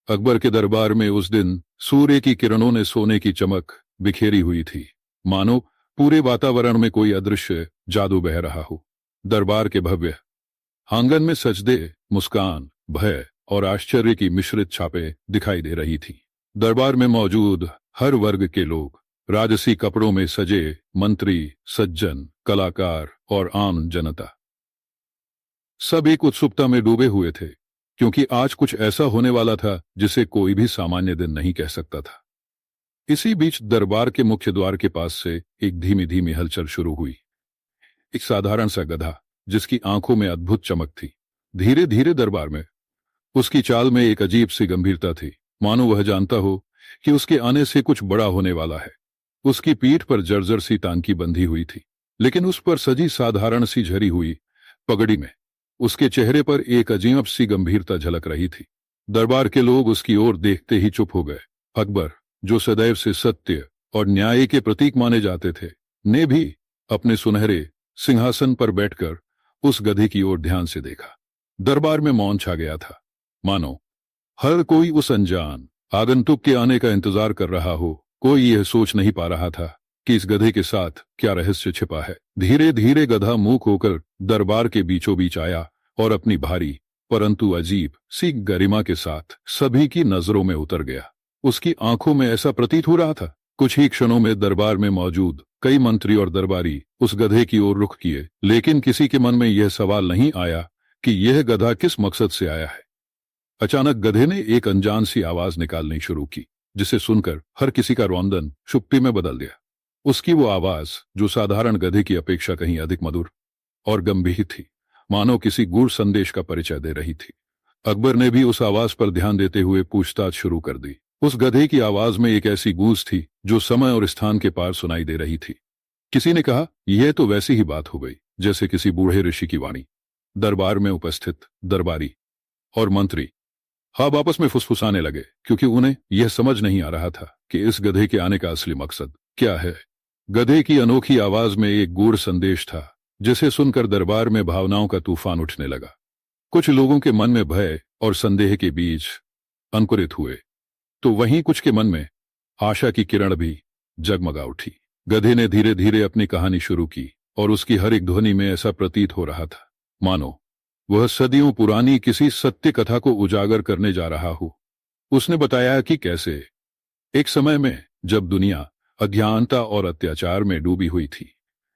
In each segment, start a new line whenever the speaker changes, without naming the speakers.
अकबर के दरबार में उस दिन सूर्य की किरणों ने सोने की चमक बिखेरी हुई थी, मानो पूरे वातावरण में कोई अदृश्य जादू बह रहा हो। दरबार के भव्य आंगन में सजदे, मुस्कान, भय और आश्चर्य की मिश्रित छापें दिखाई दे रही थी। दरबार में मौजूद हर वर्ग के लोग, राजसी कपड़ों में सजे मंत्री, सज्जन, कलाकार और आम जनता, सब एक उत्सुकता में डूबे हुए थे, क्योंकि आज कुछ ऐसा होने वाला था जिसे कोई भी सामान्य दिन नहीं कह सकता था। इसी बीच दरबार के मुख्य द्वार के पास से एक धीमी धीमी हलचल शुरू हुई। एक साधारण सा गधा, जिसकी आंखों में अद्भुत चमक थी, धीरे धीरे दरबार में। उसकी चाल में एक अजीब सी गंभीरता थी, मानो वह जानता हो कि उसके आने से कुछ बड़ा होने वाला है। उसकी पीठ पर जर्जर सी टांकी बंधी हुई थी, लेकिन उस पर सजी साधारण सी झरी हुई पगड़ी में उसके चेहरे पर एक अजीब सी गंभीरता झलक रही थी। दरबार के लोग उसकी ओर देखते ही चुप हो गए। अकबर, जो सदैव से सत्य और न्याय के प्रतीक माने जाते थे, ने भी अपने सुनहरे सिंहासन पर बैठकर उस गधे की ओर ध्यान से देखा। दरबार में मौन छा गया था, मानो हर कोई उस अनजान आगंतुक के आने का इंतजार कर रहा हो। कोई यह सोच नहीं पा रहा था कि इस गधे के साथ क्या रहस्य छिपा है। धीरे धीरे गधा मूक होकर दरबार के बीचों बीच आया और अपनी भारी परंतु अजीब सी गरिमा के साथ सभी की नजरों में उतर गया। उसकी आंखों में ऐसा प्रतीत हो रहा था, कुछ ही क्षणों में दरबार में मौजूद कई मंत्री और दरबारी उस गधे की ओर रुख किए, लेकिन किसी के मन में यह सवाल नहीं आया कि यह गधा किस मकसद से आया है। अचानक गधे ने एक अनजान सी आवाज निकालनी शुरू की, जिसे सुनकर हर किसी का रौंदन चुप्पी में बदल गया। उसकी वो आवाज, जो साधारण गधे की अपेक्षा कहीं अधिक मधुर और गंभीर थी, मानो किसी गूढ़ संदेश का परिचय दे रही थी। अकबर ने भी उस आवाज पर ध्यान देते हुए पूछताछ शुरू कर दी। उस गधे की आवाज में एक ऐसी गूंज थी जो समय और स्थान के पार सुनाई दे रही थी। किसी ने कहा, यह तो वैसी ही बात हो गई जैसे किसी बूढ़े ऋषि की वाणी। दरबार में उपस्थित दरबारी और मंत्री अब आपस में फुसफुसाने लगे, क्योंकि उन्हें यह समझ नहीं आ रहा था कि इस गधे के आने का असली मकसद क्या है। गधे की अनोखी आवाज में एक गूढ़ संदेश था, जिसे सुनकर दरबार में भावनाओं का तूफान उठने लगा। कुछ लोगों के मन में भय और संदेह के बीज अंकुरित हुए, तो वहीं कुछ के मन में आशा की किरण भी जगमगा उठी। गधे ने धीरे धीरे अपनी कहानी शुरू की, और उसकी हर एक ध्वनि में ऐसा प्रतीत हो रहा था मानो वह सदियों पुरानी किसी सत्य कथा को उजागर करने जा रहा हो। उसने बताया कि कैसे एक समय में, जब दुनिया अज्ञानता और अत्याचार में डूबी हुई थी,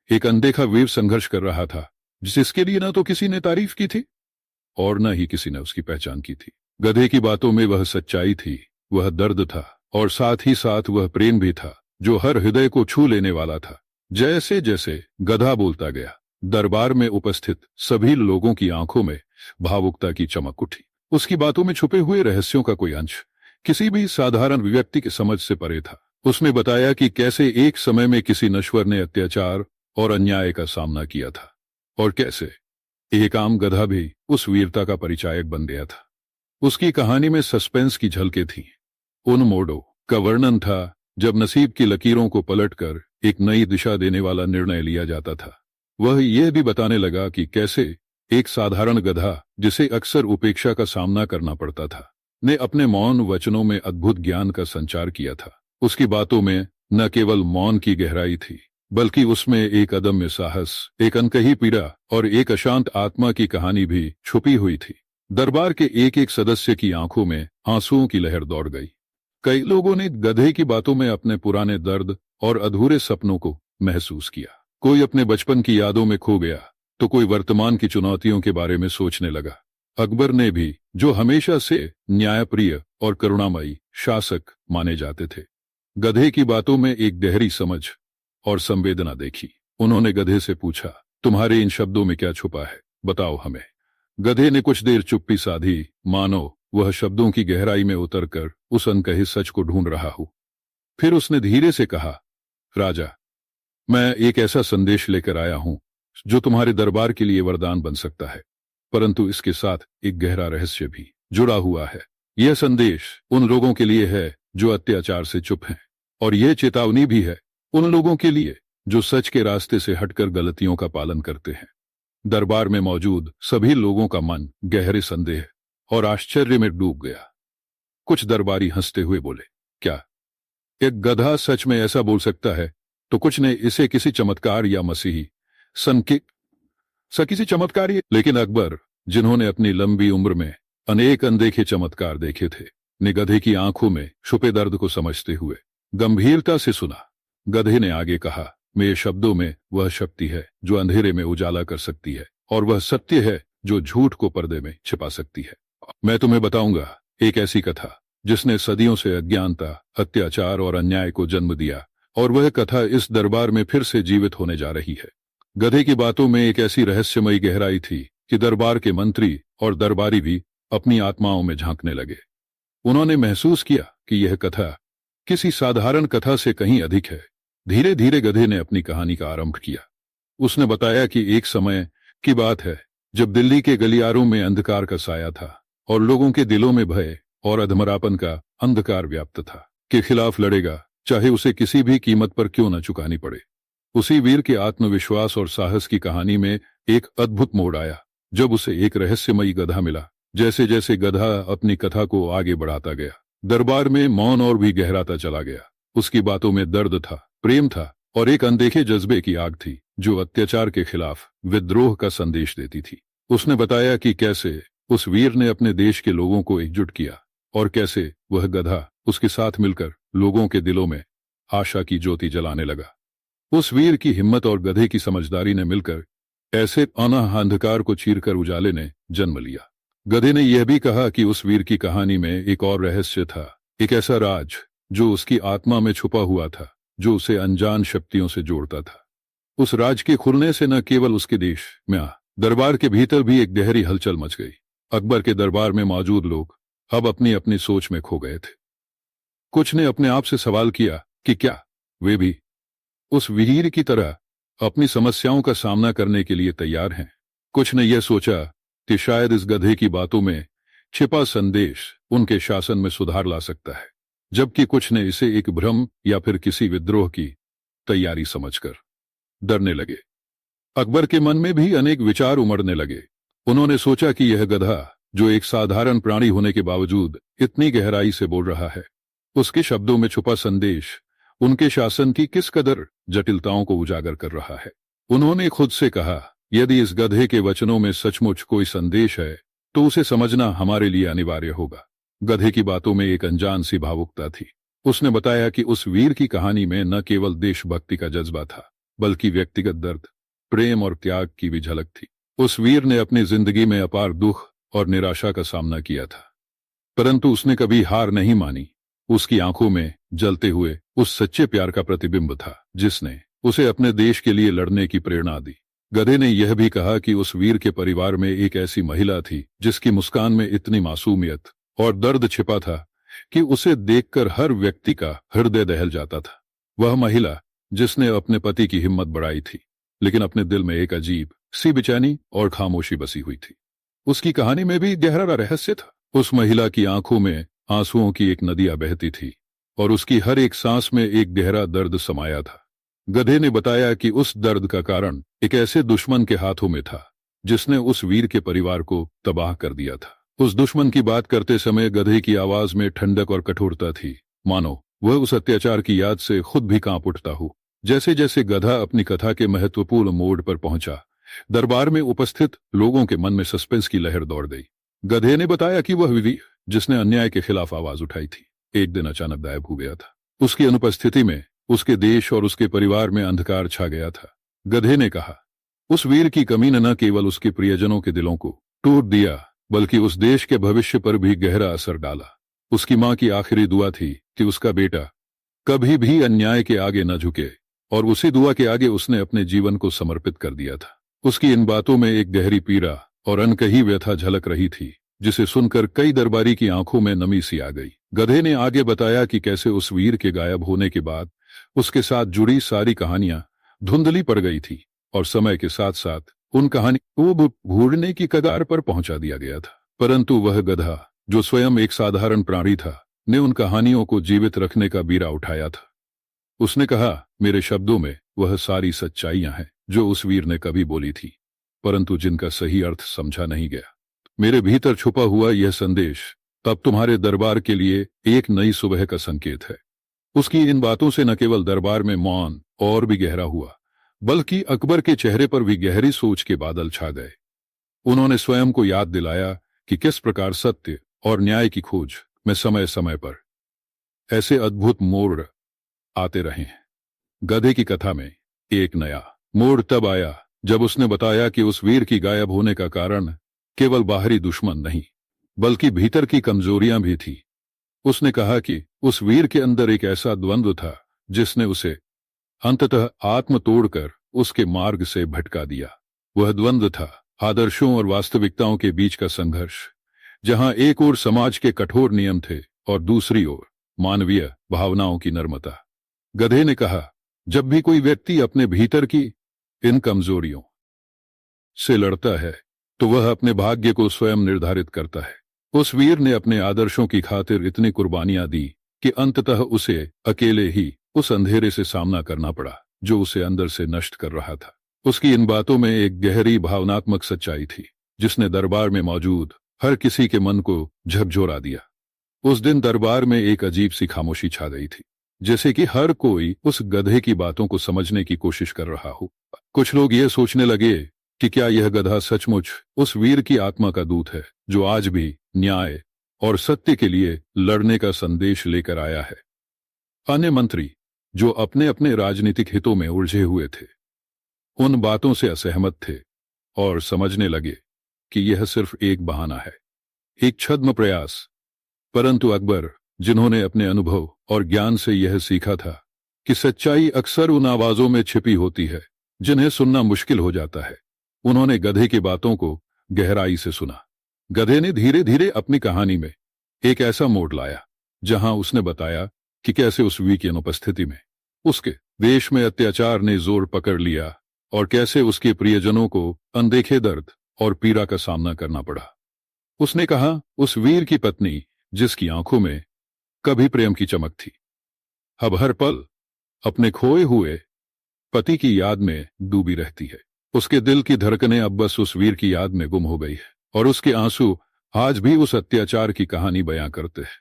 एक अनदेखा वीर संघर्ष कर रहा था, जिसके लिए न तो किसी ने तारीफ की थी और न ही किसी ने उसकी पहचान की थी। गधे की बातों में वह सच्चाई थी, वह दर्द था, और साथ ही साथ वह प्रेम भी था, जो हर हृदय को छू लेने वाला था। जैसे जैसे गधा बोलता गया, दरबार में उपस्थित सभी लोगों की आंखों में भावुकता की चमक उठी। उसकी बातों में छुपे हुए रहस्यों का कोई अंश किसी भी साधारण व्यक्ति की समझ से परे था। उसने बताया कि कैसे एक समय में किसी नश्वर ने अत्याचार और अन्याय का सामना किया था, और कैसे एक आम गधा भी उस वीरता का परिचायक बन गया था। उसकी कहानी में सस्पेंस की झलकें थीं। उन मोड़ों का वर्णन था जब नसीब की लकीरों को पलटकर एक नई दिशा देने वाला निर्णय लिया जाता था। वह यह भी बताने लगा कि कैसे एक साधारण गधा, जिसे अक्सर उपेक्षा का सामना करना पड़ता था, ने अपने मौन वचनों में अद्भुत ज्ञान का संचार किया था। उसकी बातों में न केवल मौन की गहराई थी, बल्कि उसमें एक अदम्य साहस, एक अनकही पीड़ा और एक अशांत आत्मा की कहानी भी छुपी हुई थी। दरबार के एक एक सदस्य की आंखों में आंसुओं की लहर दौड़ गई। कई लोगों ने गधे की बातों में अपने पुराने दर्द और अधूरे सपनों को महसूस किया। कोई अपने बचपन की यादों में खो गया, तो कोई वर्तमान की चुनौतियों के बारे में सोचने लगा। अकबर ने भी, जो हमेशा से न्यायप्रिय और करुणामयी शासक माने जाते थे, गधे की बातों में एक गहरी समझ और संवेदना देखी। उन्होंने गधे से पूछा, तुम्हारे इन शब्दों में क्या छुपा है, बताओ हमें। गधे ने कुछ देर चुप्पी साधी, मानो वह शब्दों की गहराई में उतरकर उस अनकहे सच को ढूंढ रहा हो। फिर उसने धीरे से कहा, राजा, मैं एक ऐसा संदेश लेकर आया हूं जो तुम्हारे दरबार के लिए वरदान बन सकता है, परंतु इसके साथ एक गहरा रहस्य भी जुड़ा हुआ है। यह संदेश उन लोगों के लिए है जो अत्याचार से चुप हैं, और यह चेतावनी भी है उन लोगों के लिए जो सच के रास्ते से हटकर गलतियों का पालन करते हैं। दरबार में मौजूद सभी लोगों का मन गहरे संदेह और आश्चर्य में डूब गया। कुछ दरबारी हंसते हुए बोले, क्या एक गधा सच में ऐसा बोल सकता है? तो कुछ ने इसे किसी चमत्कार या मसीही संकेत किसी चमत्कार लेकिन अकबर, जिन्होंने अपनी लंबी उम्र में अनेक अनदेखे चमत्कार देखे थे, ने गधे की आंखों में छुपे दर्द को समझते हुए गंभीरता से सुना। गधे ने आगे कहा, मेरे शब्दों में वह शक्ति है जो अंधेरे में उजाला कर सकती है, और वह सत्य है जो झूठ को पर्दे में छिपा सकती है। मैं तुम्हें बताऊंगा एक ऐसी कथा जिसने सदियों से अज्ञानता, अत्याचार और अन्याय को जन्म दिया, और वह कथा इस दरबार में फिर से जीवित होने जा रही है। गधे की बातों में एक ऐसी रहस्यमयी गहराई थी कि दरबार के मंत्री और दरबारी भी अपनी आत्माओं में झांकने लगे। उन्होंने महसूस किया कि यह कथा किसी साधारण कथा से कहीं अधिक है। धीरे धीरे गधे ने अपनी कहानी का आरंभ किया। उसने बताया कि एक समय की बात है जब दिल्ली के गलियारों में अंधकार का साया था और लोगों के दिलों में भय और अधमरापन का अंधकार व्याप्त था। के खिलाफ लड़ेगा, चाहे उसे किसी भी कीमत पर क्यों न चुकानी पड़े। उसी वीर के आत्मविश्वास और साहस की कहानी में एक अद्भुत मोड़ आया जब उसे एक रहस्यमयी गधा मिला। जैसे जैसे गधा अपनी कथा को आगे बढ़ाता गया, दरबार में मौन और भी गहराता चला गया। उसकी बातों में दर्द था, प्रेम था, और एक अनदेखे जज्बे की आग थी जो अत्याचार के खिलाफ विद्रोह का संदेश देती थी। उसने बताया कि कैसे उस वीर ने अपने देश के लोगों को एकजुट किया, और कैसे वह गधा उसके साथ मिलकर लोगों के दिलों में आशा की ज्योति जलाने लगा। उस वीर की हिम्मत और गधे की समझदारी ने मिलकर ऐसे अनाह अंधकार को चीरकर उजाले ने जन्म लिया। गधे ने यह भी कहा कि उस वीर की कहानी में एक और रहस्य था, एक ऐसा राज जो उसकी आत्मा में छुपा हुआ था, जो उसे अनजान शक्तियों से जोड़ता था। उस राज के खुलने से न केवल उसके देश में दरबार के भीतर भी एक गहरी हलचल मच गई। अकबर के दरबार में मौजूद लोग अब अपनी अपनी सोच में खो गए थे। कुछ ने अपने आप से सवाल किया कि क्या वे भी उस वीर की तरह अपनी समस्याओं का सामना करने के लिए तैयार हैं। कुछ ने यह सोचा कि शायद इस गधे की बातों में छिपा संदेश उनके शासन में सुधार ला सकता है, जबकि कुछ ने इसे एक भ्रम या फिर किसी विद्रोह की तैयारी समझकर डरने लगे। अकबर के मन में भी अनेक विचार उमड़ने लगे। उन्होंने सोचा कि यह गधा, जो एक साधारण प्राणी होने के बावजूद इतनी गहराई से बोल रहा है, उसके शब्दों में छुपा संदेश उनके शासन की किस कदर जटिलताओं को उजागर कर रहा है। उन्होंने खुद से कहा, यदि इस गधे के वचनों में सचमुच कोई संदेश है तो उसे समझना हमारे लिए अनिवार्य होगा। गधे की बातों में एक अनजान सी भावुकता थी। उसने बताया कि उस वीर की कहानी में न केवल देशभक्ति का जज्बा था, बल्कि व्यक्तिगत दर्द, प्रेम और त्याग की भी झलक थी। उस वीर ने अपनी जिंदगी में अपार दुख और निराशा का सामना किया था, परंतु उसने कभी हार नहीं मानी। उसकी आंखों में जलते हुए उस सच्चे प्यार का प्रतिबिंब था जिसने उसे अपने देश के लिए लड़ने की प्रेरणा दी। गधे ने यह भी कहा कि उस वीर के परिवार में एक ऐसी महिला थी जिसकी मुस्कान में इतनी मासूमियत और दर्द छिपा था कि उसे देखकर हर व्यक्ति का हृदय दहल जाता था। वह महिला जिसने अपने पति की हिम्मत बढ़ाई थी, लेकिन अपने दिल में एक अजीब सी बेचैनी और खामोशी बसी हुई थी। उसकी कहानी में भी गहरा रहस्य था। उस महिला की आंखों में आंसुओं की एक नदियां बहती थी और उसकी हर एक सांस में एक गहरा दर्द समाया था। गधे ने बताया कि उस दर्द का कारण एक ऐसे दुश्मन के हाथों में था जिसने उस वीर के परिवार को तबाह कर दिया था। उस दुश्मन की बात करते समय गधे की आवाज में ठंडक और कठोरता थी, मानो वह उस अत्याचार की याद से खुद भी कांप उठता हो। जैसे जैसे गधा अपनी कथा के महत्वपूर्ण मोड़ पर पहुंचा, दरबार में उपस्थित लोगों के मन में सस्पेंस की लहर दौड़ गई। गधे ने बताया कि वह वीर जिसने अन्याय के खिलाफ आवाज उठाई थी, एक दिन अचानक गायब हो गया था। उसकी अनुपस्थिति में उसके देश और उसके परिवार में अंधकार छा गया था। गधे ने कहा, उस वीर की कमी ने न केवल उसके प्रियजनों के दिलों को टूट दिया, बल्कि उस देश के भविष्य पर भी गहरा असर डाला। उसकी मां की आखिरी दुआ थी कि उसका बेटा कभी भी अन्याय के आगे न झुके, और उसी दुआ के आगे उसने अपने जीवन को समर्पित कर दिया था। उसकी इन बातों में एक गहरी पीड़ा और अनकही व्यथा झलक रही थी, जिसे सुनकर कई दरबारी की आंखों में नमी सी आ गई। गधे ने आगे बताया कि कैसे उस वीर के गायब होने के बाद उसके साथ जुड़ी सारी कहानियां धुंधली पड़ गई थी, और समय के साथ साथ उन कहानियों को भूलने की कगार पर पहुंचा दिया गया था। परंतु वह गधा, जो स्वयं एक साधारण प्राणी था, ने उन कहानियों को जीवित रखने का बीड़ा उठाया था। उसने कहा, मेरे शब्दों में वह सारी सच्चाइयां हैं जो उस वीर ने कभी बोली थी, परंतु जिनका सही अर्थ समझा नहीं गया। मेरे भीतर छुपा हुआ यह संदेश तब तुम्हारे दरबार के लिए एक नई सुबह का संकेत है। उसकी इन बातों से न केवल दरबार में मौन और भी गहरा हुआ, बल्कि अकबर के चेहरे पर भी गहरी सोच के बादल छा गए। उन्होंने स्वयं को याद दिलाया कि किस प्रकार सत्य और न्याय की खोज में समय समय पर ऐसे अद्भुत मोड़ आते रहे हैं। गधे की कथा में एक नया मोड़ तब आया जब उसने बताया कि उस वीर की गायब होने का कारण केवल बाहरी दुश्मन नहीं, बल्कि भीतर की कमजोरियां भी थी। उसने कहा कि उस वीर के अंदर एक ऐसा द्वंद्व था जिसने उसे अंततः आत्म तोड़कर उसके मार्ग से भटका दिया। वह द्वंद्व था आदर्शों और वास्तविकताओं के बीच का संघर्ष, जहां एक ओर समाज के कठोर नियम थे और दूसरी ओर मानवीय भावनाओं की नम्रता। गधे ने कहा, जब भी कोई व्यक्ति अपने भीतर की इन कमजोरियों से लड़ता है तो वह अपने भाग्य को स्वयं निर्धारित करता है। उस वीर ने अपने आदर्शों की खातिर इतनी कुर्बानियां दी कि अंततः उसे अकेले ही उस अंधेरे से सामना करना पड़ा जो उसे अंदर से नष्ट कर रहा था। उसकी इन बातों में एक गहरी भावनात्मक सच्चाई थी जिसने दरबार में मौजूद हर किसी के मन को झकझोरा दिया। उस दिन दरबार में एक अजीब सी खामोशी छा गई थी, जैसे कि हर कोई उस गधे की बातों को समझने की कोशिश कर रहा हो। कुछ लोग ये सोचने लगे कि क्या यह गधा सचमुच उस वीर की आत्मा का दूत है जो आज भी न्याय और सत्य के लिए लड़ने का संदेश लेकर आया है। अन्य मंत्री, जो अपने अपने राजनीतिक हितों में उलझे हुए थे, उन बातों से असहमत थे और समझने लगे कि यह सिर्फ एक बहाना है, एक छद्म प्रयास। परंतु अकबर, जिन्होंने अपने अनुभव और ज्ञान से यह सीखा था कि सच्चाई अक्सर उन आवाजों में छिपी होती है जिन्हें सुनना मुश्किल हो जाता है, उन्होंने गधे की बातों को गहराई से सुना। गधे ने धीरे धीरे अपनी कहानी में एक ऐसा मोड़ लाया जहां उसने बताया कि कैसे उस वीर की अनुपस्थिति में उसके देश में अत्याचार ने जोर पकड़ लिया और कैसे उसके प्रियजनों को अनदेखे दर्द और पीड़ा का सामना करना पड़ा। उसने कहा, उस वीर की पत्नी, जिसकी आंखों में कभी प्रेम की चमक थी, अब हर पल अपने खोए हुए पति की याद में डूबी रहती है। उसके दिल की धड़कनें अब बस उस वीर की याद में गुम हो गई है और उसके आंसू आज भी उस अत्याचार की कहानी बयां करते हैं।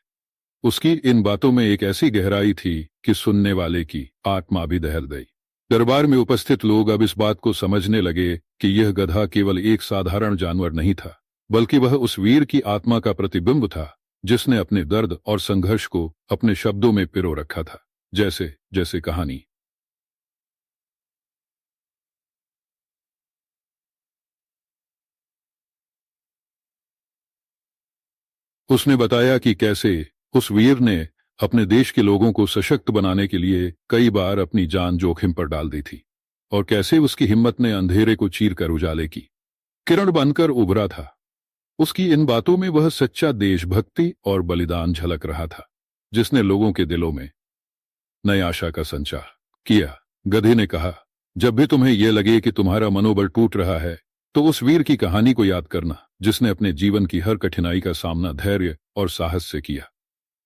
उसकी इन बातों में एक ऐसी गहराई थी कि सुनने वाले की आत्मा भी दहल गई। दरबार में उपस्थित लोग अब इस बात को समझने लगे कि यह गधा केवल एक साधारण जानवर नहीं था, बल्कि वह उस वीर की आत्मा का प्रतिबिंब था जिसने अपने दर्द और संघर्ष को अपने शब्दों में पिरो रखा था, जैसे जैसे कहानी उसने बताया कि कैसे उस वीर ने अपने देश के लोगों को सशक्त बनाने के लिए कई बार अपनी जान जोखिम पर डाल दी थी और कैसे उसकी हिम्मत ने अंधेरे को चीरकर उजाले की किरण बनकर उभरा था। उसकी इन बातों में वह सच्चा देशभक्ति और बलिदान झलक रहा था जिसने लोगों के दिलों में नई आशा का संचार किया। गधे ने कहा, जब भी तुम्हें यह लगे कि तुम्हारा मनोबल टूट रहा है तो उस वीर की कहानी को याद करना जिसने अपने जीवन की हर कठिनाई का सामना धैर्य और साहस से किया।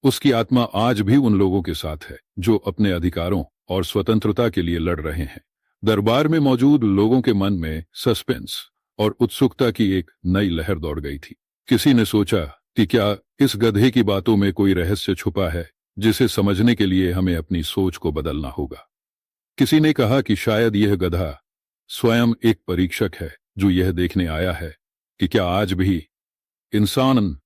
उसकी आत्मा आज भी उन लोगों के साथ है जो अपने अधिकारों और स्वतंत्रता के लिए लड़ रहे हैं। दरबार में मौजूद लोगों के मन में सस्पेंस और उत्सुकता की एक नई लहर दौड़ गई थी। किसी ने सोचा कि क्या इस गधे की बातों में कोई रहस्य छुपा है जिसे समझने के लिए हमें अपनी सोच को बदलना होगा। किसी ने कहा कि शायद यह गधा स्वयं एक परीक्षक है जो यह देखने आया है कि क्या आज भी इंसान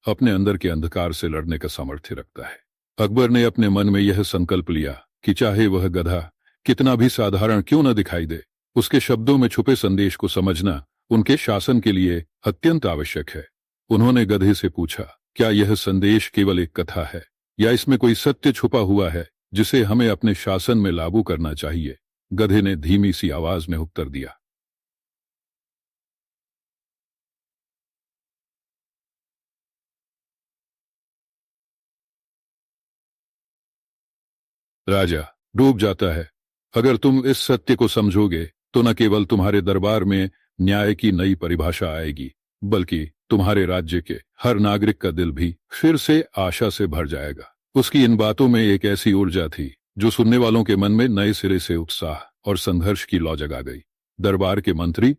अपने अंदर के अंधकार से लड़ने का सामर्थ्य रखता है। अकबर ने अपने मन में यह संकल्प लिया कि चाहे वह गधा कितना भी साधारण क्यों न दिखाई दे, उसके शब्दों में छुपे संदेश को समझना उनके शासन के लिए अत्यंत आवश्यक है। उन्होंने गधे से पूछा, क्या यह संदेश केवल एक कथा है या इसमें कोई सत्य छुपा हुआ है जिसे हमें अपने शासन में लागू करना चाहिए? गधे ने धीमी सी आवाज में उत्तर दिया, राजा डूब जाता है। अगर तुम इस सत्य को समझोगे तो न केवल तुम्हारे दरबार में न्याय की नई परिभाषा आएगी, बल्कि तुम्हारे राज्य के हर नागरिक का दिल भी फिर से आशा से भर जाएगा। उसकी इन बातों में एक ऐसी ऊर्जा थी जो सुनने वालों के मन में नए सिरे से उत्साह और संघर्ष की लौ जगा गई। दरबार के मंत्री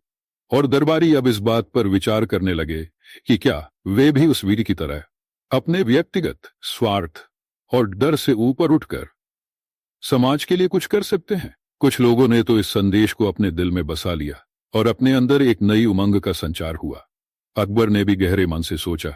और दरबारी अब इस बात पर विचार करने लगे कि क्या वे भी उस वीर की तरह अपने व्यक्तिगत स्वार्थ और डर से ऊपर उठकर समाज के लिए कुछ कर सकते हैं। कुछ लोगों ने तो इस संदेश को अपने दिल में बसा लिया और अपने अंदर एक नई उमंग का संचार हुआ। अकबर ने भी गहरे मन से सोचा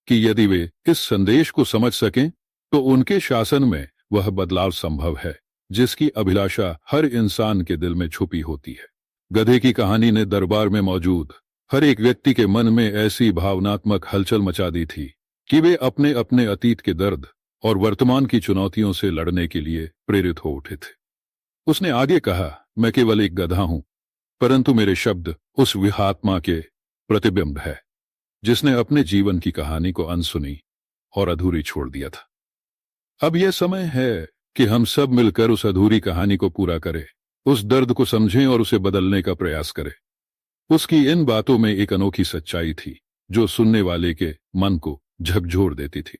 कि यदि वे इस संदेश को समझ सकें तो उनके शासन में वह बदलाव संभव है जिसकी अभिलाषा हर इंसान के दिल में छुपी होती है। गधे की कहानी ने दरबार में मौजूद हर एक व्यक्ति के मन में ऐसी भावनात्मक हलचल मचा दी थी कि वे अपने अपने अतीत के दर्द और वर्तमान की चुनौतियों से लड़ने के लिए प्रेरित हो उठे थे। उसने आगे कहा, मैं केवल एक गधा हूं, परंतु मेरे शब्द उस विहात्मा के प्रतिबिंब है जिसने अपने जीवन की कहानी को अनसुनी और अधूरी छोड़ दिया था। अब यह समय है कि हम सब मिलकर उस अधूरी कहानी को पूरा करें, उस दर्द को समझें और उसे बदलने का प्रयास करें। उसकी इन बातों में एक अनोखी सच्चाई थी जो सुनने वाले के मन को झकझोर देती थी।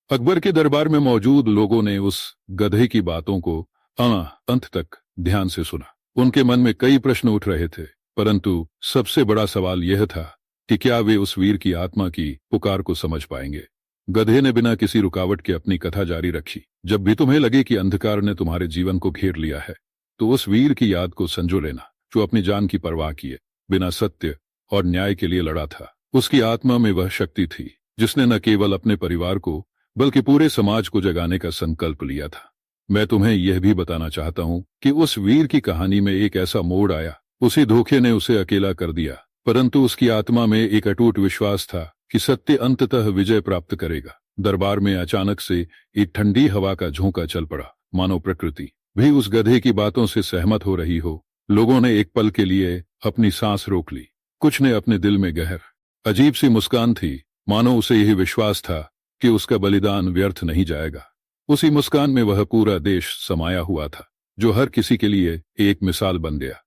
अकबर के दरबार में मौजूद लोगों ने उस गधे की बातों को अंत तक ध्यान से सुना। उनके मन में कई प्रश्न उठ रहे थे, परंतु सबसे बड़ा सवाल यह था कि क्या वे उस वीर की आत्मा की पुकार को समझ पाएंगे। गधे ने बिना किसी रुकावट के अपनी कथा जारी रखी। जब भी तुम्हें लगे कि अंधकार ने तुम्हारे जीवन को घेर लिया है तो उस वीर की याद को संजो लेना जो अपनी जान की परवाह किए बिना सत्य और न्याय के लिए लड़ा था। उसकी आत्मा में वह शक्ति थी जिसने न केवल अपने परिवार को बल्कि पूरे समाज को जगाने का संकल्प लिया था। मैं तुम्हें यह भी बताना चाहता हूं कि उस वीर की कहानी में एक ऐसा मोड़ आया, उसी धोखे ने उसे अकेला कर दिया, परंतु उसकी आत्मा में एक अटूट विश्वास था कि सत्य अंततः विजय प्राप्त करेगा। दरबार में अचानक से एक ठंडी हवा का झोंका चल पड़ा, मानो प्रकृति भी उस गधे की बातों से सहमत हो रही हो। लोगों ने एक पल के लिए अपनी सांस रोक ली। कुछ ने अपने दिल में गहर अजीब सी मुस्कान थी, मानो उसे यही विश्वास था कि उसका बलिदान व्यर्थ नहीं जाएगा। उसी मुस्कान में वह पूरा देश समाया हुआ था जो हर किसी के लिए एक मिसाल बन गया।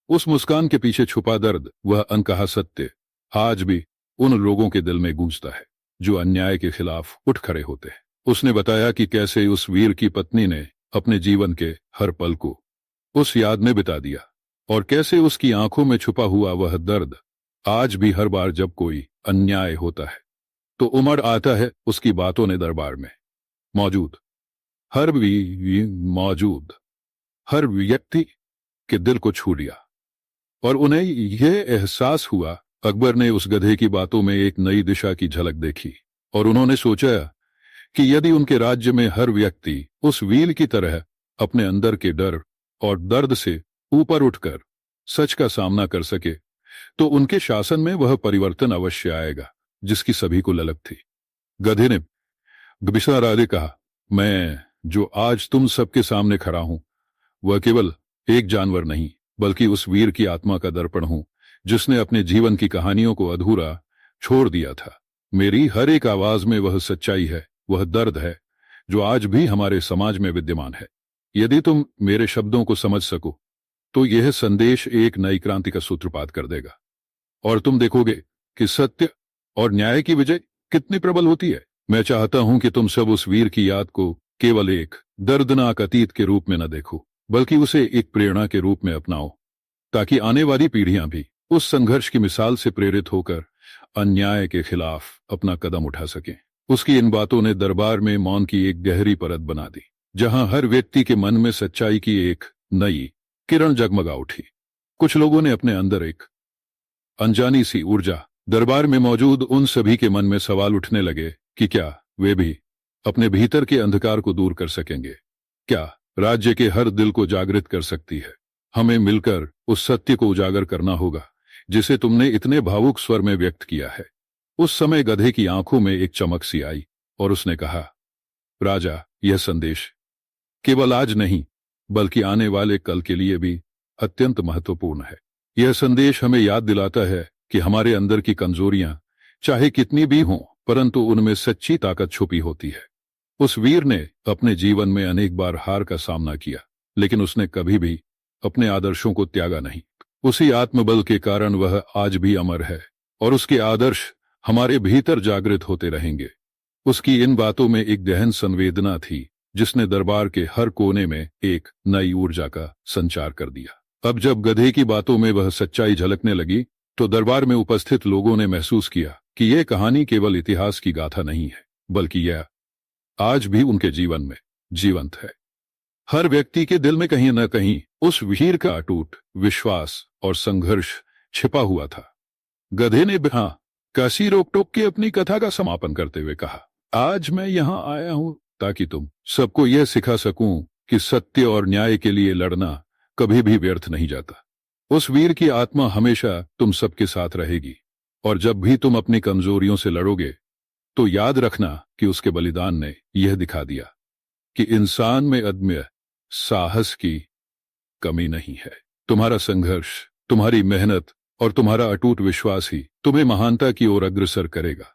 उस मुस्कान के पीछे छुपा दर्द, वह अनकहा सत्य, आज भी उन लोगों के दिल में गूंजता है जो अन्याय के खिलाफ उठ खड़े होते हैं। उसने बताया कि कैसे उस वीर की पत्नी ने अपने जीवन के हर पल को उस याद में बिता दिया और कैसे उसकी आंखों में छुपा हुआ वह दर्द आज भी हर बार जब कोई अन्याय होता है तो उमड़ आता है। उसकी बातों ने दरबार में मौजूद हर व्यक्ति के दिल को छू लिया और उन्हें यह एहसास हुआ। अकबर ने उस गधे की बातों में एक नई दिशा की झलक देखी और उन्होंने सोचा कि यदि उनके राज्य में हर व्यक्ति उस वीर की तरह अपने अंदर के डर और दर्द से ऊपर उठकर सच का सामना कर सके तो उनके शासन में वह परिवर्तन अवश्य आएगा जिसकी सभी को ललक थी। गधे ने बिसारादे कहा, मैं जो आज तुम सबके सामने खड़ा हूं वह केवल एक जानवर नहीं बल्कि उस वीर की आत्मा का दर्पण हूं जिसने अपने जीवन की कहानियों को अधूरा छोड़ दिया था। मेरी हर एक आवाज में वह सच्चाई है, वह दर्द है जो आज भी हमारे समाज में विद्यमान है। यदि तुम मेरे शब्दों को समझ सको तो यह संदेश एक नई क्रांति का सूत्रपात कर देगा और तुम देखोगे कि सत्य और न्याय की विजय कितनी प्रबल होती है। मैं चाहता हूं कि तुम सब उस वीर की याद को केवल एक दर्दनाक अतीत के रूप में न देखो बल्कि उसे एक प्रेरणा के रूप में अपनाओ ताकि आने वाली पीढ़ियां भी उस संघर्ष की मिसाल से प्रेरित होकर अन्याय के खिलाफ अपना कदम उठा सकें। उसकी इन बातों ने दरबार में मौन की एक गहरी परत बना दी जहां हर व्यक्ति के मन में सच्चाई की एक नई किरण जगमगा उठी। कुछ लोगों ने अपने अंदर एक अनजानी सी ऊर्जा, दरबार में मौजूद उन सभी के मन में सवाल उठने लगे कि क्या वे भी अपने भीतर के अंधकार को दूर कर सकेंगे, क्या राज्य के हर दिल को जागृत कर सकती है। हमें मिलकर उस सत्य को उजागर करना होगा जिसे तुमने इतने भावुक स्वर में व्यक्त किया है। उस समय गधे की आंखों में एक चमक सी आई और उसने कहा, राजा, यह संदेश केवल आज नहीं बल्कि आने वाले कल के लिए भी अत्यंत महत्वपूर्ण है। यह संदेश हमें याद दिलाता है कि हमारे अंदर की कमजोरियां चाहे कितनी भी हों परंतु उनमें सच्ची ताकत छुपी होती है। उस वीर ने अपने जीवन में अनेक बार हार का सामना किया लेकिन उसने कभी भी अपने आदर्शों को त्यागा नहीं। उसी आत्मबल के कारण वह आज भी अमर है और उसके आदर्श हमारे भीतर जागृत होते रहेंगे। उसकी इन बातों में एक गहन संवेदना थी जिसने दरबार के हर कोने में एक नई ऊर्जा का संचार कर दिया। अब जब गधे की बातों में वह सच्चाई झलकने लगी तो दरबार में उपस्थित लोगों ने महसूस किया कि यह कहानी केवल इतिहास की गाथा नहीं है, बल्कि यह आज भी उनके जीवन में जीवंत है। हर व्यक्ति के दिल में कहीं न कहीं उस वीर का अटूट विश्वास और संघर्ष छिपा हुआ था। गधे ने बिना किसी रोक टोक के अपनी कथा का समापन करते हुए कहा, आज मैं यहां आया हूं ताकि तुम सबको यह सिखा सकूं कि सत्य और न्याय के लिए लड़ना कभी भी व्यर्थ नहीं जाता। उस वीर की आत्मा हमेशा तुम सबके साथ रहेगी, और जब भी तुम अपनी कमजोरियों से लड़ोगे तो याद रखना कि उसके बलिदान ने यह दिखा दिया कि इंसान में अदम्य साहस की कमी नहीं है। तुम्हारा संघर्ष, तुम्हारी मेहनत और तुम्हारा अटूट विश्वास ही तुम्हें महानता की ओर अग्रसर करेगा।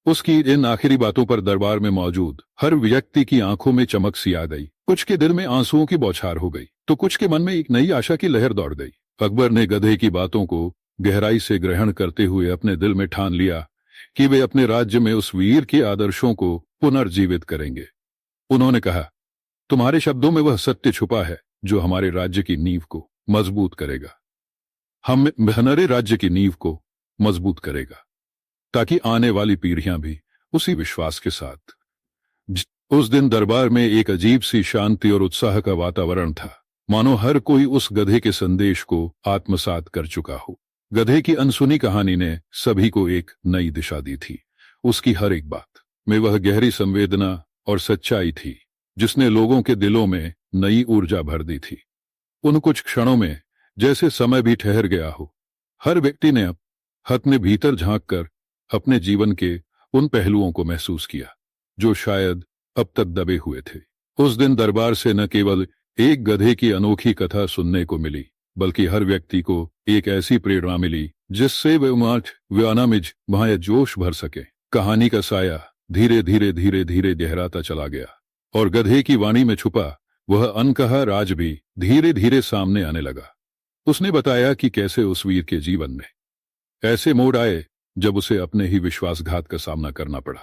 उसकी इन आखिरी बातों पर दरबार में मौजूद हर व्यक्ति की आंखों में चमक सी आ गई। कुछ के दिल में आंसुओं की बौछार हो गई तो कुछ के मन में एक नई आशा की लहर दौड़ गई। अकबर ने गधे की बातों को गहराई से ग्रहण करते हुए अपने दिल में ठान लिया कि वे अपने राज्य में उस वीर के आदर्शों को पुनर्जीवित करेंगे। उन्होंने कहा, तुम्हारे शब्दों में वह सत्य छुपा है जो हमारे राज्य की नींव को मजबूत करेगा। हम हमारे राज्य की नींव को मजबूत करेगा ताकि आने वाली पीढ़ियां भी उसी विश्वास के साथ। उस दिन दरबार में एक अजीब सी शांति और उत्साह का वातावरण था, मानो हर कोई उस गधे के संदेश को आत्मसात कर चुका हो। गधे की अनसुनी कहानी ने सभी को एक नई दिशा दी थी। उसकी हर एक बात में वह गहरी संवेदना और सच्चाई थी जिसने लोगों के दिलों में नई ऊर्जा भर दी थी। उन कुछ क्षणों में जैसे समय भी ठहर गया हो। हर व्यक्ति ने अपने भीतर झांककर अपने जीवन के उन पहलुओं को महसूस किया जो शायद अब तक दबे हुए थे। उस दिन दरबार से न केवल एक गधे की अनोखी कथा सुनने को मिली, बल्कि हर व्यक्ति को एक ऐसी प्रेरणा मिली जिससे वे अनामिज वहां जोश भर सके। कहानी का साया धीरे धीरे गहराता चला गया और गधे की वाणी में छुपा वह अनकहा राज भी धीरे धीरे सामने आने लगा। उसने बताया कि कैसे उस वीर के जीवन में ऐसे मोड़ आए जब उसे अपने ही विश्वासघात का सामना करना पड़ा,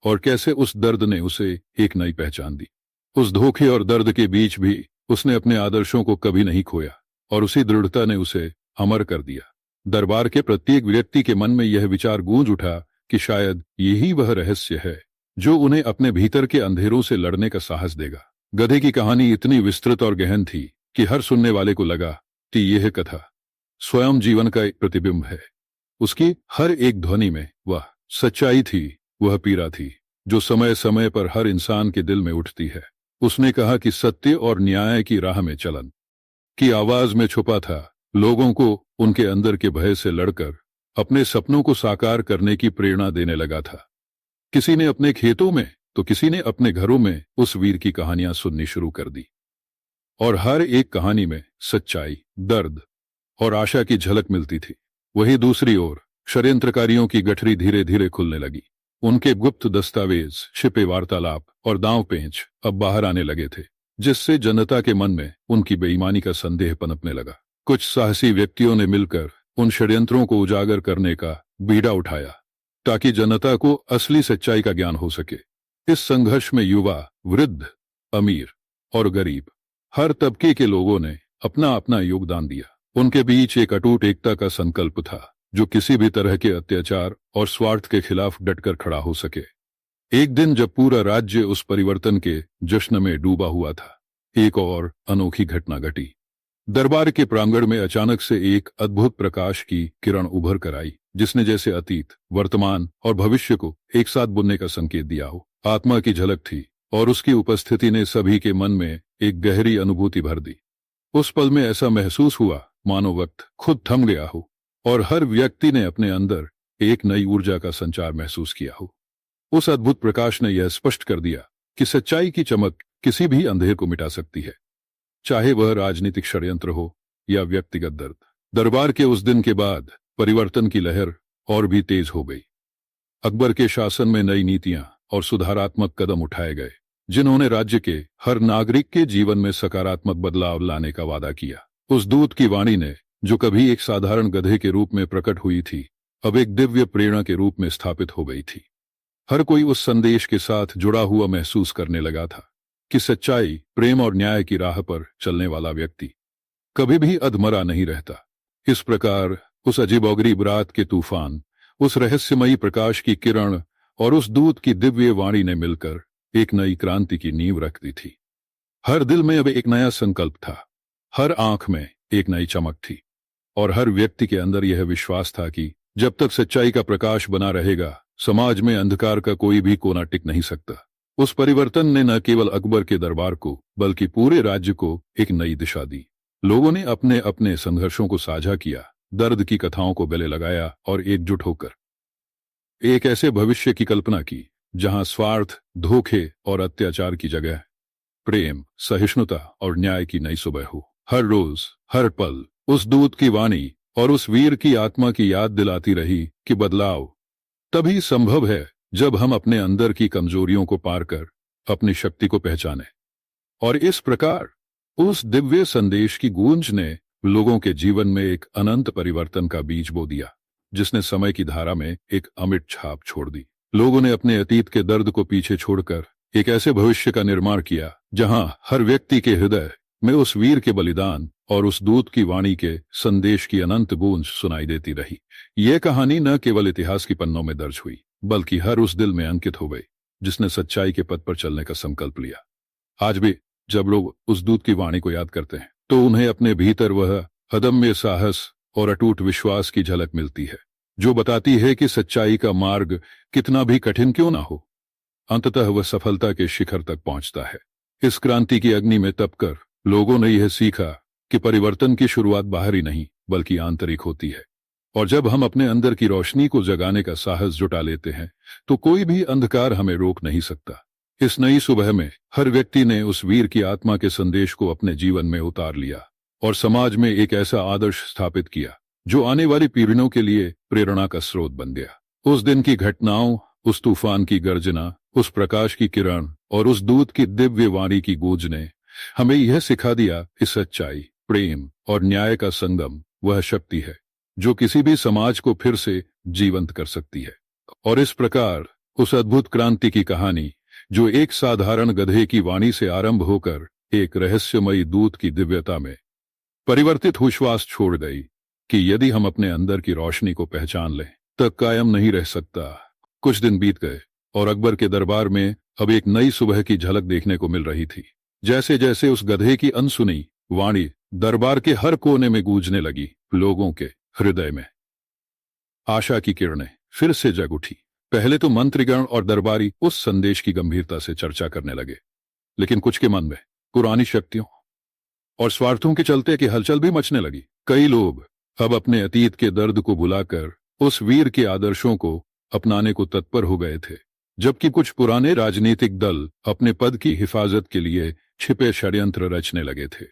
और कैसे उस दर्द ने उसे एक नई पहचान दी। उस धोखे और दर्द के बीच भी उसने अपने आदर्शों को कभी नहीं खोया और उसी दृढ़ता ने उसे अमर कर दिया। दरबार के प्रत्येक व्यक्ति के मन में यह विचार गूंज उठा कि शायद यही वह रहस्य है जो उन्हें अपने भीतर के अंधेरों से लड़ने का साहस देगा। गधे की कहानी इतनी विस्तृत और गहन थी कि हर सुनने वाले को लगा कि यह कथा स्वयं जीवन का एक प्रतिबिंब है। उसकी हर एक ध्वनि में वह सच्चाई थी, वह पीड़ा थी जो समय समय पर हर इंसान के दिल में उठती है। उसने कहा कि सत्य और न्याय की राह में चलन की आवाज में छुपा था लोगों को उनके अंदर के भय से लड़कर अपने सपनों को साकार करने की प्रेरणा देने लगा था। किसी ने अपने खेतों में तो किसी ने अपने घरों में उस वीर की कहानियां सुननी शुरू कर दी, और हर एक कहानी में सच्चाई, दर्द और आशा की झलक मिलती थी। वहीं दूसरी ओर षड्यंत्रकारियों की गठरी धीरे धीरे खुलने लगी। उनके गुप्त दस्तावेज, छिपे वार्तालाप और दांव पेंच अब बाहर आने लगे थे, जिससे जनता के मन में उनकी बेईमानी का संदेह पनपने लगा। कुछ साहसी व्यक्तियों ने मिलकर उन षड्यंत्रों को उजागर करने का बीड़ा उठाया ताकि जनता को असली सच्चाई का ज्ञान हो सके। इस संघर्ष में युवा, वृद्ध, अमीर और गरीब हर तबके के लोगों ने अपना अपना योगदान दिया। उनके बीच एक अटूट एकता का संकल्प था जो किसी भी तरह के अत्याचार और स्वार्थ के खिलाफ डटकर खड़ा हो सके। एक दिन जब पूरा राज्य उस परिवर्तन के जश्न में डूबा हुआ था, एक और अनोखी घटना घटी। दरबार के प्रांगण में अचानक से एक अद्भुत प्रकाश की किरण उभर कर आई, जिसने जैसे अतीत, वर्तमान और भविष्य को एक साथ बुनने का संकेत दिया हो। आत्मा की झलक थी और उसकी उपस्थिति ने सभी के मन में एक गहरी अनुभूति भर दी। उस पल में ऐसा महसूस हुआ मानो वक्त खुद थम गया हो और हर व्यक्ति ने अपने अंदर एक नई ऊर्जा का संचार महसूस किया हो। उस अद्भुत प्रकाश ने यह स्पष्ट कर दिया कि सच्चाई की चमक किसी भी अंधेर को मिटा सकती है, चाहे वह राजनीतिक षड्यंत्र हो या व्यक्तिगत दर्द। दरबार के उस दिन के बाद परिवर्तन की लहर और भी तेज हो गई। अकबर के शासन में नई नीतियां और सुधारात्मक कदम उठाए गए, जिन्होंने राज्य के हर नागरिक के जीवन में सकारात्मक बदलाव लाने का वादा किया। उस दूत की वाणी ने, जो कभी एक साधारण गधे के रूप में प्रकट हुई थी, अब एक दिव्य प्रेरणा के रूप में स्थापित हो गई थी। हर कोई उस संदेश के साथ जुड़ा हुआ महसूस करने लगा था कि सच्चाई, प्रेम और न्याय की राह पर चलने वाला व्यक्ति कभी भी अधमरा नहीं रहता। इस प्रकार उस अजीबोगरीब रात के तूफान, उस रहस्यमयी प्रकाश की किरण और उस दूत की दिव्य वाणी ने मिलकर एक नई क्रांति की नींव रख दी थी। हर दिल में अब एक नया संकल्प था, हर आंख में एक नई चमक थी, और हर व्यक्ति के अंदर यह विश्वास था कि जब तक सच्चाई का प्रकाश बना रहेगा, समाज में अंधकार का कोई भी कोना टिक नहीं सकता। उस परिवर्तन ने न केवल अकबर के दरबार को बल्कि पूरे राज्य को एक नई दिशा दी। लोगों ने अपने अपने संघर्षों को साझा किया, दर्द की कथाओं को गले लगाया और एकजुट होकर एक ऐसे भविष्य की कल्पना की जहां स्वार्थ, धोखे और अत्याचार की जगह प्रेम, सहिष्णुता और न्याय की नई सुबह हो। हर रोज, हर पल उस दूत की वाणी और उस वीर की आत्मा की याद दिलाती रही कि बदलाव तभी संभव है जब हम अपने अंदर की कमजोरियों को पार कर अपनी शक्ति को पहचानें। और इस प्रकार उस दिव्य संदेश की गूंज ने लोगों के जीवन में एक अनंत परिवर्तन का बीज बो दिया, जिसने समय की धारा में एक अमिट छाप छोड़ दी। लोगों ने अपने अतीत के दर्द को पीछे छोड़कर एक ऐसे भविष्य का निर्माण किया जहां हर व्यक्ति के हृदय में उस वीर के बलिदान और उस दूत की वाणी के संदेश की अनंत गूंज सुनाई देती रही। यह कहानी न केवल इतिहास की पन्नों में दर्ज हुई, बल्कि हर उस दिल में अंकित हो गई जिसने सच्चाई के पथ पर चलने का संकल्प लिया। आज भी जब लोग उस दूत की वाणी को याद करते हैं तो उन्हें अपने भीतर वह अदम्य साहस और अटूट विश्वास की झलक मिलती है, जो बताती है कि सच्चाई का मार्ग कितना भी कठिन क्यों ना हो, अंततः वह सफलता के शिखर तक पहुंचता है। इस क्रांति की अग्नि में तपकर लोगों ने यह सीखा कि परिवर्तन की शुरुआत बाहरी नहीं बल्कि आंतरिक होती है, और जब हम अपने अंदर की रोशनी को जगाने का साहस जुटा लेते हैं तो कोई भी अंधकार हमें रोक नहीं सकता। इस नई सुबह में हर व्यक्ति ने उस वीर की आत्मा के संदेश को अपने जीवन में उतार लिया और समाज में एक ऐसा आदर्श स्थापित किया जो आने वाली पीढ़ियों के लिए प्रेरणा का स्रोत बन गया। उस दिन की घटनाओं, उस तूफान की गर्जना, उस प्रकाश की किरण और उस दूत की दिव्य वाणी की गूंज ने हमें यह सिखा दिया कि सच्चाई, प्रेम और न्याय का संगम वह शक्ति है जो किसी भी समाज को फिर से जीवंत कर सकती है। और इस प्रकार उस अद्भुत क्रांति की कहानी, जो एक साधारण गधे की वाणी से आरंभ होकर एक रहस्यमयी दूत की दिव्यता में परिवर्तित विश्वास छोड़ गई कि यदि हम अपने अंदर की रोशनी को पहचान लें तब कायम नहीं रह सकता। कुछ दिन बीत गए और अकबर के दरबार में अब एक नई सुबह की झलक देखने को मिल रही थी। जैसे जैसे उस गधे की अनसुनी वाणी दरबार के हर कोने में गूंजने लगी, लोगों के हृदय में आशा की किरणें फिर से जग उठी। पहले तो मंत्रीगण और दरबारी उस संदेश की गंभीरता से चर्चा करने लगे, लेकिन कुछ के मन में पुरानी शक्तियों और स्वार्थों के चलते की हलचल भी मचने लगी। कई लोग अब अपने अतीत के दर्द को भुलाकर उस वीर के आदर्शों को अपनाने को तत्पर हो गए थे, जबकि कुछ पुराने राजनीतिक दल अपने पद की हिफाजत के लिए छिपे षड्यंत्र रचने लगे थे।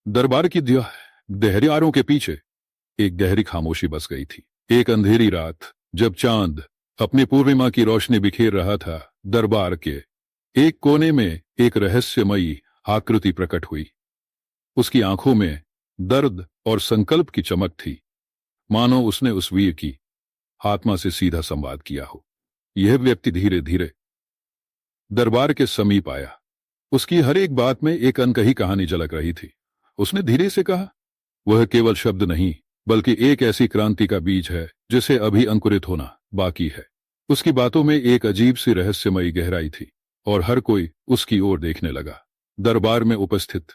दरबार की देहरियारों के पीछे एक गहरी खामोशी बस गई थी। एक अंधेरी रात जब चांद अपनी पूर्णिमा की रोशनी बिखेर रहा था, दरबार के एक कोने में एक रहस्यमयी आकृति प्रकट हुई। उसकी आंखों में दर्द और संकल्प की चमक थी, मानो उसने उस वीर की आत्मा से सीधा संवाद किया हो। यह व्यक्ति धीरे धीरे दरबार के समीप आया। उसकी हर एक बात में एक अनकही कहानी झलक रही थी। उसने धीरे से कहा, वह केवल शब्द नहीं बल्कि एक ऐसी क्रांति का बीज है जिसे अभी अंकुरित होना बाकी है। उसकी बातों में एक अजीब सी रहस्यमयी गहराई थी और हर कोई उसकी ओर देखने लगा। दरबार में उपस्थित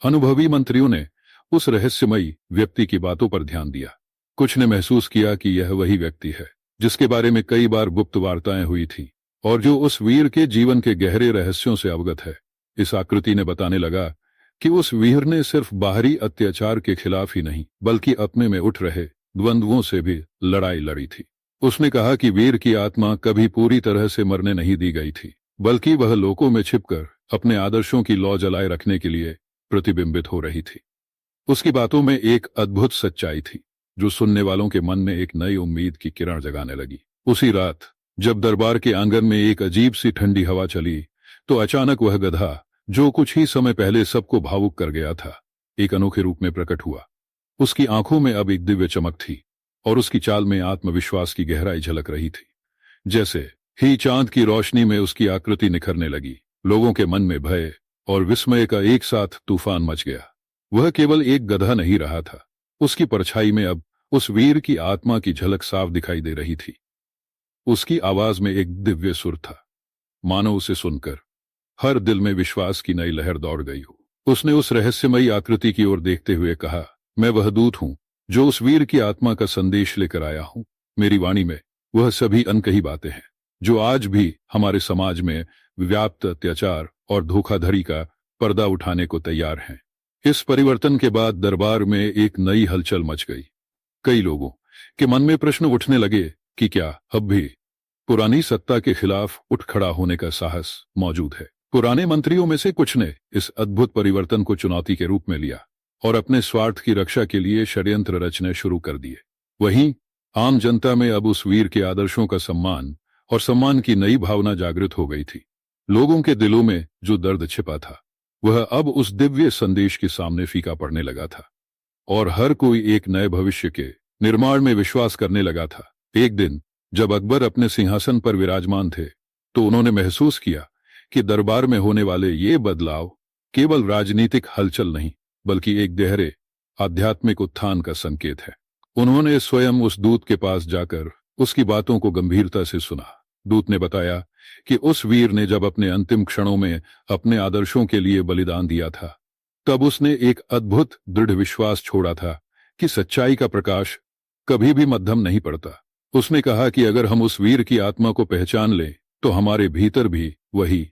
अनुभवी मंत्रियों ने उस रहस्यमयी व्यक्ति की बातों पर ध्यान दिया। कुछ ने महसूस किया कि यह वही व्यक्ति है जिसके बारे में कई बार गुप्त वार्ताएं हुई थी और जो उस वीर के जीवन के गहरे रहस्यों से अवगत है। इस आकृति ने बताने लगा कि उस वीर ने सिर्फ बाहरी अत्याचार के खिलाफ ही नहीं बल्कि अपने में उठ रहे द्वंद्वों से भी लड़ाई लड़ी थी। उसने कहा कि वीर की आत्मा कभी पूरी तरह से मरने नहीं दी गई थी, बल्कि वह लोगों में छिपकर अपने आदर्शों की लौ जलाए रखने के लिए प्रतिबिंबित हो रही थी। उसकी बातों में एक अद्भुत सच्चाई थी जो सुनने वालों के मन में एक नई उम्मीद की किरण जगाने लगी। उसी रात जब दरबार के आंगन में एक अजीब सी ठंडी हवा चली तो अचानक वह गधा, जो कुछ ही समय पहले सबको भावुक कर गया था, एक अनोखे रूप में प्रकट हुआ। उसकी आंखों में अब एक दिव्य चमक थी और उसकी चाल में आत्मविश्वास की गहराई झलक रही थी। जैसे ही चांद की रोशनी में उसकी आकृति निखरने लगी, लोगों के मन में भय और विस्मय का एक साथ तूफान मच गया। वह केवल एक गधा नहीं रहा था, उसकी परछाई में अब उस वीर की आत्मा की झलक साफ दिखाई दे रही थी। उसकी आवाज में एक दिव्य सुर था, मानो उसे सुनकर हर दिल में विश्वास की नई लहर दौड़ गई हो। उसने उस रहस्यमयी आकृति की ओर देखते हुए कहा, मैं वह दूत हूं जो उस वीर की आत्मा का संदेश लेकर आया हूं। मेरी वाणी में वह सभी अनकही बातें हैं जो आज भी हमारे समाज में व्याप्त अत्याचार और धोखाधड़ी का पर्दा उठाने को तैयार हैं। इस परिवर्तन के बाद दरबार में एक नई हलचल मच गई। कई लोगों के मन में प्रश्न उठने लगे कि क्या अब भी पुरानी सत्ता के खिलाफ उठ खड़ा होने का साहस मौजूद है। पुराने मंत्रियों में से कुछ ने इस अद्भुत परिवर्तन को चुनौती के रूप में लिया और अपने स्वार्थ की रक्षा के लिए षड्यंत्र रचने शुरू कर दिए। वहीं आम जनता में अब उस वीर के आदर्शों का सम्मान की नई भावना जागृत हो गई थी। लोगों के दिलों में जो दर्द छिपा था वह अब उस दिव्य संदेश के सामने फीका पड़ने लगा था और हर कोई एक नए भविष्य के निर्माण में विश्वास करने लगा था। एक दिन जब अकबर अपने सिंहासन पर विराजमान थे तो उन्होंने महसूस किया कि दरबार में होने वाले ये बदलाव केवल राजनीतिक हलचल नहीं बल्कि एक गहरे आध्यात्मिक उत्थान का संकेत है। उन्होंने स्वयं उस दूत के पास जाकर उसकी बातों को गंभीरता से सुना। दूत ने बताया कि उस वीर ने जब अपने अंतिम क्षणों में अपने आदर्शों के लिए बलिदान दिया था तब उसने एक अद्भुत दृढ़ विश्वास छोड़ा था कि सच्चाई का प्रकाश कभी भी मध्यम नहीं पड़ता। उसने कहा कि अगर हम उस वीर की आत्मा को पहचान लें तो हमारे भीतर भी वही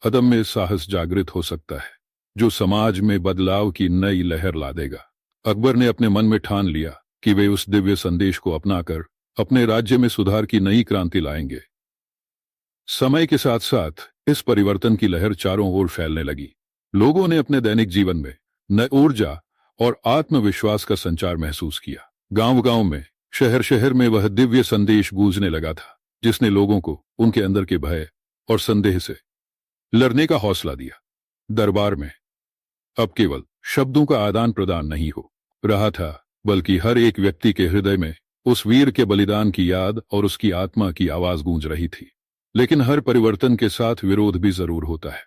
अदम्य साहस जागृत हो सकता है जो समाज में बदलाव की नई लहर ला देगा। अकबर ने अपने मन में ठान लिया कि वे उस दिव्य संदेश को अपनाकर अपने राज्य में सुधार की नई क्रांति लाएंगे। समय के साथ साथ इस परिवर्तन की लहर चारों ओर फैलने लगी। लोगों ने अपने दैनिक जीवन में नई ऊर्जा और आत्मविश्वास का संचार महसूस किया। गांव-गांव में, शहर-शहर में वह दिव्य संदेश गूंजने लगा था जिसने लोगों को उनके अंदर के भय और संदेह से लड़ने का हौसला दिया। दरबार में अब केवल शब्दों का आदान प्रदान नहीं हो रहा था बल्कि हर एक व्यक्ति के हृदय में उस वीर के बलिदान की याद और उसकी आत्मा की आवाज गूंज रही थी। लेकिन हर परिवर्तन के साथ विरोध भी जरूर होता है।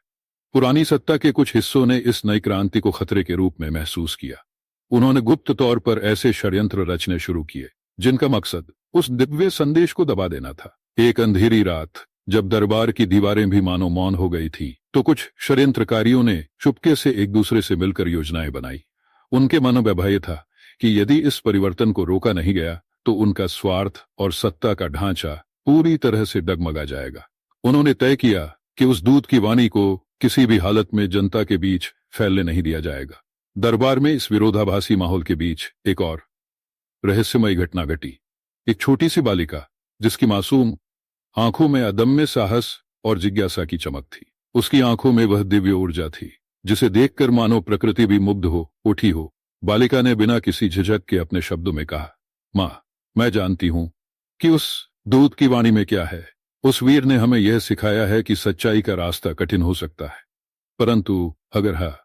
पुरानी सत्ता के कुछ हिस्सों ने इस नई क्रांति को खतरे के रूप में महसूस किया। उन्होंने गुप्त तौर पर ऐसे षड्यंत्र रचने शुरू किए जिनका मकसद उस दिव्य संदेश को दबा देना था। एक अंधेरी रात जब दरबार की दीवारें भी मानो मौन हो गई थी तो कुछ षड्यंत्रकारियों ने चुपके से एक दूसरे से मिलकर योजनाएं बनाई। उनके मन में भय था कि यदि इस परिवर्तन को रोका नहीं गया तो उनका स्वार्थ और सत्ता का ढांचा पूरी तरह से डगमगा जाएगा। उन्होंने तय किया कि उस दूत की वाणी को किसी भी हालत में जनता के बीच फैलने नहीं दिया जाएगा। दरबार में इस विरोधाभासी माहौल के बीच एक और रहस्यमयी घटना घटी। एक छोटी सी बालिका जिसकी मासूम आंखों में अदम्य साहस और जिज्ञासा की चमक थी। उसकी आंखों में वह दिव्य ऊर्जा थी जिसे देखकर मानो प्रकृति भी मुग्ध हो उठी हो। बालिका ने बिना किसी झिझक के अपने शब्दों में कहा, माँ, मैं जानती हूं कि उस दूत की वाणी में क्या है। उस वीर ने हमें यह सिखाया है कि सच्चाई का रास्ता कठिन हो सकता है, परंतु अगर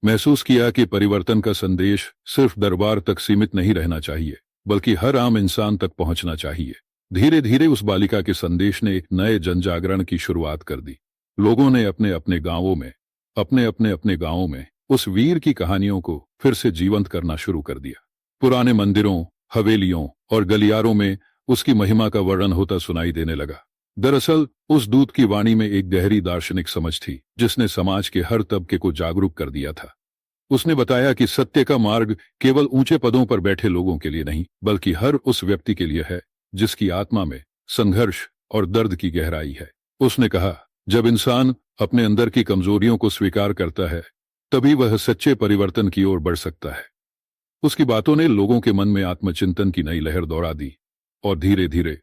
महसूस किया कि परिवर्तन का संदेश सिर्फ दरबार तक सीमित नहीं रहना चाहिए बल्कि हर आम इंसान तक पहुंचना चाहिए। धीरे धीरे उस बालिका के संदेश ने एक नए जनजागरण की शुरुआत कर दी। लोगों ने अपने अपने गांवों में उस वीर की कहानियों को फिर से जीवंत करना शुरू कर दिया। पुराने मंदिरों, हवेलियों और गलियारों में उसकी महिमा का वर्णन होता सुनाई देने लगा। दरअसल उस दूत की वाणी में एक गहरी दार्शनिक समझ थी जिसने समाज के हर तबके को जागरूक कर दिया था। उसने बताया कि सत्य का मार्ग केवल ऊंचे पदों पर बैठे लोगों के लिए नहीं बल्कि हर उस व्यक्ति के लिए है जिसकी आत्मा में संघर्ष और दर्द की गहराई है। उसने कहा, जब इंसान अपने अंदर की कमजोरियों को स्वीकार करता है तभी वह सच्चे परिवर्तन की ओर बढ़ सकता है। उसकी बातों ने लोगों के मन में आत्मचिंतन की नई लहर दौड़ा दी और धीरे धीरे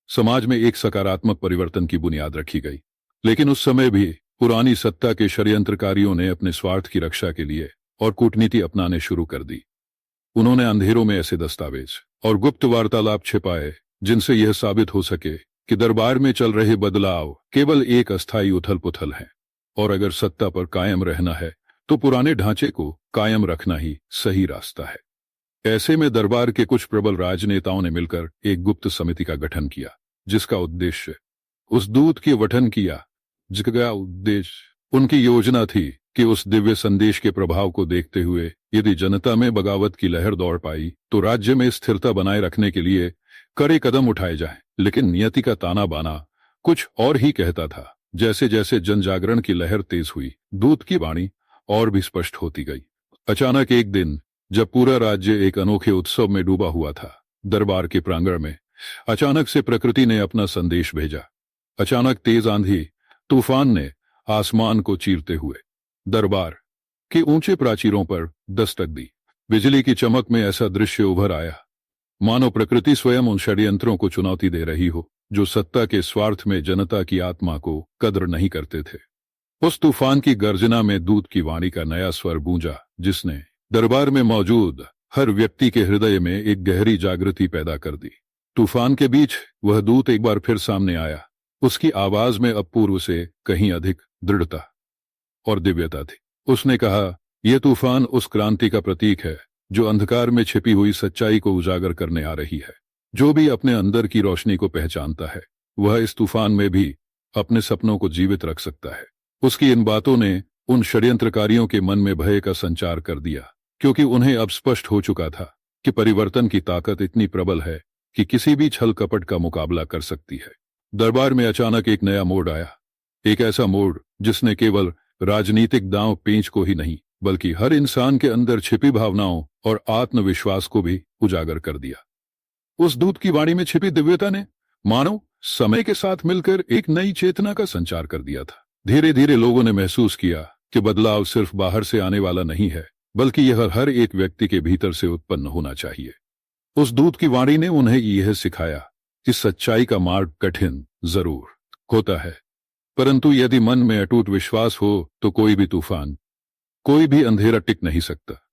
समाज में एक सकारात्मक परिवर्तन की बुनियाद रखी गई। लेकिन उस समय भी पुरानी सत्ता के षड्यंत्रकारियों ने अपने स्वार्थ की रक्षा के लिए और कूटनीति अपनाने शुरू कर दी। उन्होंने अंधेरों में ऐसे दस्तावेज और गुप्त वार्तालाप छिपाए जिनसे यह साबित हो सके कि दरबार में चल रहे बदलाव केवल एक अस्थायी उथल पुथल है और अगर सत्ता पर कायम रहना है तो पुराने ढांचे को कायम रखना ही सही रास्ता है। ऐसे में दरबार के कुछ प्रबल राजनेताओं ने मिलकर एक गुप्त समिति का गठन किया जिसका उद्देश्य उस दूत की वठन किया। जिसका उद्देश्य उनकी योजना थी कि उस दिव्य संदेश के प्रभाव को देखते हुए यदि जनता में बगावत की लहर दौड़ पाई तो राज्य में स्थिरता बनाए रखने के लिए कड़े कदम उठाए जाएं। लेकिन नियति का ताना बाना कुछ और ही कहता था। जैसे जैसे जन जागरण की लहर तेज हुई, दूत की वाणी और भी स्पष्ट होती गई। अचानक एक दिन, जब पूरा राज्य एक अनोखे उत्सव में डूबा हुआ था, दरबार के प्रांगण में अचानक से प्रकृति ने अपना संदेश भेजा। अचानक तेज आंधी तूफान ने आसमान को चीरते हुए दरबार के ऊंचे प्राचीरों पर दस्तक दी। बिजली की चमक में ऐसा दृश्य उभर आया मानो प्रकृति स्वयं उन षड्यंत्रों को चुनौती दे रही हो जो सत्ता के स्वार्थ में जनता की आत्मा को कद्र नहीं करते थे। उस तूफान की गर्जना में दूत की वाणी का नया स्वर गूंजा, जिसने दरबार में मौजूद हर व्यक्ति के हृदय में एक गहरी जागृति पैदा कर दी। तूफान के बीच वह दूत एक बार फिर सामने आया। उसकी आवाज में अब पूर्व से कहीं अधिक दृढ़ता और दिव्यता थी। उसने कहा, यह तूफान उस क्रांति का प्रतीक है जो अंधकार में छिपी हुई सच्चाई को उजागर करने आ रही है। जो भी अपने अंदर की रोशनी को पहचानता है, वह इस तूफान में भी अपने सपनों को जीवित रख सकता है। उसकी इन बातों ने उन षड्यंत्रकारियों के मन में भय का संचार कर दिया, क्योंकि उन्हें अब स्पष्ट हो चुका था कि परिवर्तन की ताकत इतनी प्रबल है कि किसी भी छल कपट का मुकाबला कर सकती है। दरबार में अचानक एक नया मोड़ आया, एक ऐसा मोड़ जिसने केवल राजनीतिक दांव पेंच को ही नहीं, बल्कि हर इंसान के अंदर छिपी भावनाओं और आत्मविश्वास को भी उजागर कर दिया। उस दूत की वाणी में छिपी दिव्यता ने मानो समय के साथ मिलकर एक नई चेतना का संचार कर दिया था। धीरे धीरे लोगों ने महसूस किया कि बदलाव सिर्फ बाहर से आने वाला नहीं है, बल्कि यह हर एक व्यक्ति के भीतर से उत्पन्न होना चाहिए। उस दूत की वाणी ने उन्हें यह सिखाया कि सच्चाई का मार्ग कठिन जरूर होता है, परंतु यदि मन में अटूट विश्वास हो तो कोई भी तूफान, कोई भी अंधेरा टिक नहीं सकता।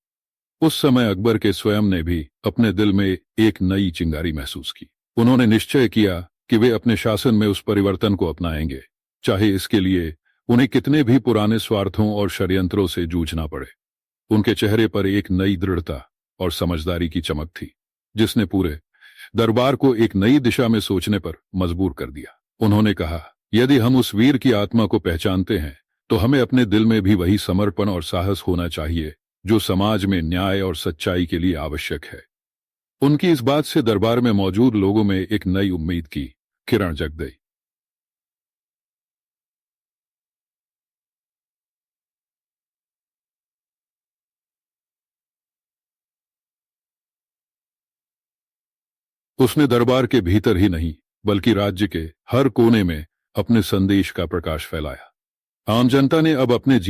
उस समय अकबर के स्वयं ने भी अपने दिल में एक नई चिंगारी महसूस की। उन्होंने निश्चय किया कि वे अपने शासन में उस परिवर्तन को अपनाएंगे, चाहे इसके लिए उन्हें कितने भी पुराने स्वार्थों और षड्यंत्रों से जूझना पड़े। उनके चेहरे पर एक नई दृढ़ता और समझदारी की चमक थी, जिसने पूरे दरबार को एक नई दिशा में सोचने पर मजबूर कर दिया। उन्होंने कहा, यदि हम उस वीर की आत्मा को पहचानते हैं तो हमें अपने दिल में भी वही समर्पण और साहस होना चाहिए जो समाज में न्याय और सच्चाई के लिए आवश्यक है। उनकी इस बात से दरबार में मौजूद लोगों में एक नई उम्मीद की किरण जग गई। उसने दरबार के भीतर ही नहीं, बल्कि राज्य के हर कोने में अपने संदेश का प्रकाश फैलाया। आम जनता ने अब अपने जीवन